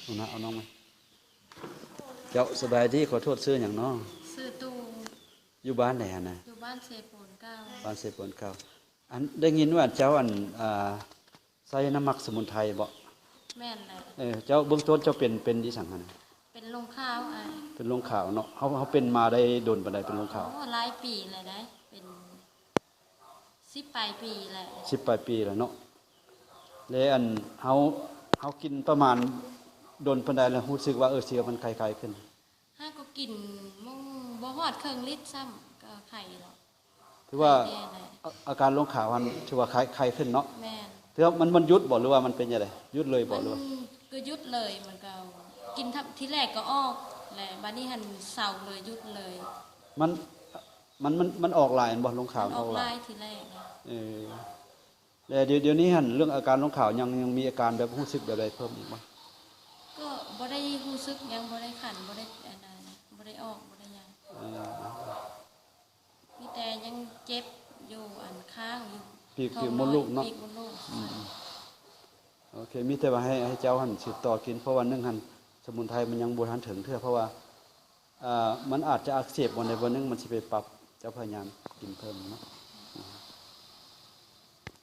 เอานะเอาน้องมาเจ้าสบายดีขอโทษซื้ออย่างน้องซื้อตู้อยู่บ้านไหนนะอยู่บ้านเซปูนเก้าบ้านเสพนเก่าอันได้ยินว่าเจ้าใส่น้ำมักสมุนไพรบ่แม่นแหละเจ้าเบื้องต้นเจ้าเป็นที่สั่งนะเป็นลงข้าวเป็นลงข่าวเนาะเขาเป็นมาได้โดนปานใดเป็นลงข่าวหลายปีเลยได้เป็น10 ปลายปีแหละ10 ปลายปีแล้วเนาะแล้วอันเฮากินประมาณโดนปานใดแล้วรู้สึกว่าเสียมันคล้ายๆขึ้นห้าก็กินมุ่งบ่ฮอดครึ่งลิตรซ้ำก็ไข่หรอกถือว่าอาการลงข่าวมันถือว่าคล้ายขึ้นเนาะแม่นถือว่ามันหยุดบ่หรือว่ามันเป็นจังได๋หยุดเลยบ่หรือว่าก็หยุดเลยมันก็กินทีแรกก็ออกแหละบัดนี้หันเศร้าเลยหยุดเลยมันออกหลายบ่ลงข่าวออกหลายทีแรกแล้วเดี๋ยวนี้หั่นเรื่องอาการลงข่าวยังมีอาการแบบรู้สึกแบบใดเพิ่มอีกบ่ก็บ่ได้รู้สึกยังบ่ได้ขันบ่ได้อันนั้นบ่ได้ออกบ่ได้หยังมีแต่ยังเจ็บอยู่อันข้างอยู่ปีกมดลูกเนาะโอเคมีแต่ว่าให้เจ้าหั่นสืบต่อกินเพราะว่านึงหั่นสมุนไพรมันยังบ่ทันถึงเทื่อเพราะว่ามันอาจจะอักเสบวันใดวันนึงมันสิไปปรับเจ้าพยายามกินเพิ่มเนาะ